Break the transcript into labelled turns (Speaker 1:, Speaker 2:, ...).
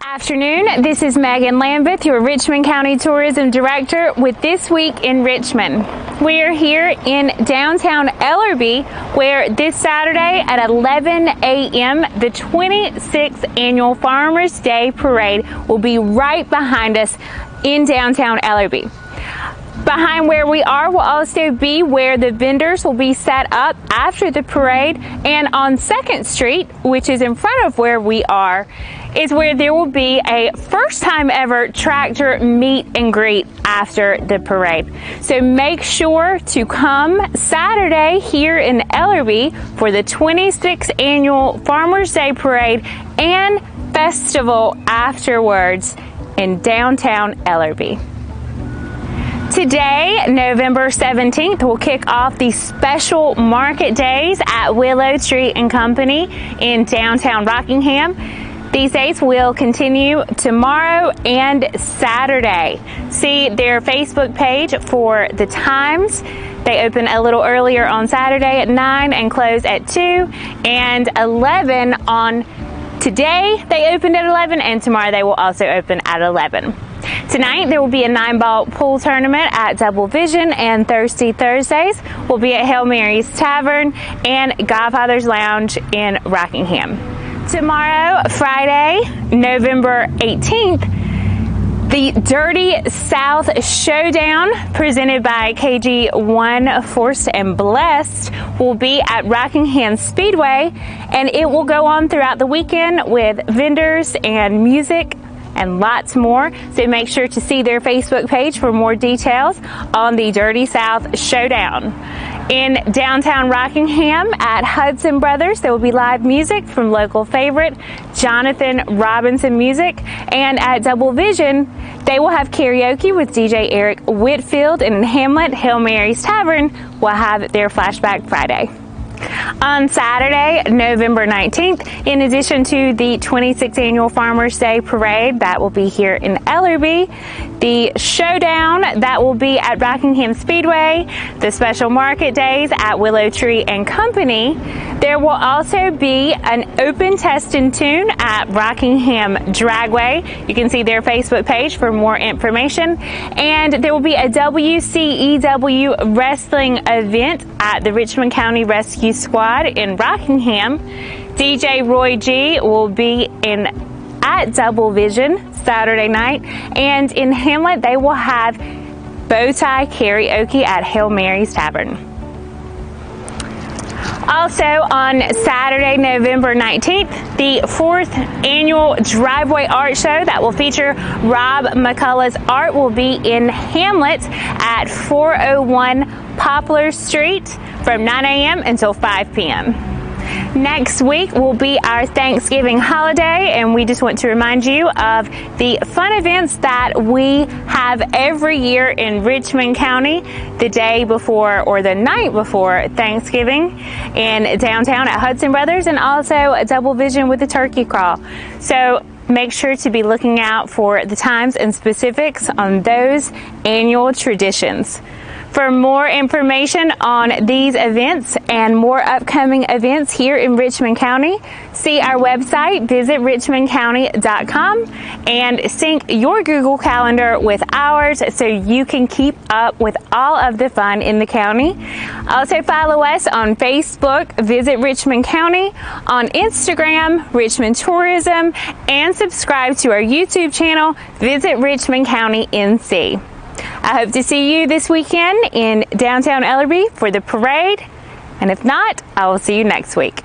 Speaker 1: Afternoon, this is Megan Lambeth, your Richmond County Tourism Director with This Week in Richmond. We are here in downtown Ellerbe, where this Saturday at 11 a.m. the 26th Annual Farmers Day Parade will be right behind us in downtown Ellerbe. Behind where we are will also be where the vendors will be set up after the parade, and on 2nd Street, which is in front of where we are, is where there will be a first time ever tractor meet and greet after the parade. So make sure to come Saturday here in Ellerbe for the 26th Annual Farmers Day Parade and festival afterwards in downtown Ellerbe. Today, November 17th, we'll kick off the special market days at Willow Street and Company in downtown Rockingham. These days will continue tomorrow and Saturday. See their Facebook page for the times. They open a little earlier on Saturday at 9 and close at 2, and 11 on today. They opened at 11, and tomorrow they will also open at 11. Tonight there will be a 9-ball pool tournament at Double Vision, and Thursdays will be at Hail Mary's Tavern and Godfathers Lounge in Rockingham. Tomorrow, Friday, November 18th, the Dirty South Showdown, presented by KG1 Forced and Blessed, will be at Rockingham Speedway, and it will go on throughout the weekend with vendors and music and lots more. So make sure to see their Facebook page for more details on the Dirty South Showdown. In downtown Rockingham at Hudson Brothers, there will be live music from local favorite Jonathan Robinson Music, and at Double Vision they will have karaoke with DJ Eric Whitfield, and in Hamlet, Hail Mary's Tavern will have their Flashback Friday. On Saturday, November 19th, in addition to the 26th Annual Farmers Day Parade that will be here in Ellerbe, the Showdown that will be at Rockingham Speedway, the special market days at Willow Tree and Company. There will also be an open test and tune at Rockingham Dragway. You can see their Facebook page for more information. And there will be a WCEW wrestling event at the Richmond County Rescue Squad in Rockingham. DJ Roy G will be at Double Vision Saturday night, and in Hamlet they will have Bowtie Karaoke at Hail Mary's Tavern. Also on Saturday, November 19th, the 4th Annual Driveway Art Show that will feature Rob McCullough's art will be in Hamlet at 401 Poplar Street from 9 a.m. until 5 p.m. Next week will be our Thanksgiving holiday, and we just want to remind you of the fun events that we have every year in Richmond County the day before or the night before Thanksgiving in downtown at Hudson Brothers, and also a Double Vision with the turkey crawl. So make sure to be looking out for the times and specifics on those annual traditions. For more information on these events and more upcoming events here in Richmond County, see our website, visit richmondcounty.com, and sync your Google Calendar with ours so you can keep up with all of the fun in the county. Also follow us on Facebook, visit Richmond County, on Instagram, Richmond Tourism, and subscribe to our YouTube channel, visit Richmond County NC. I hope to see you this weekend in downtown Ellerbe for the parade, and if not, I will see you next week.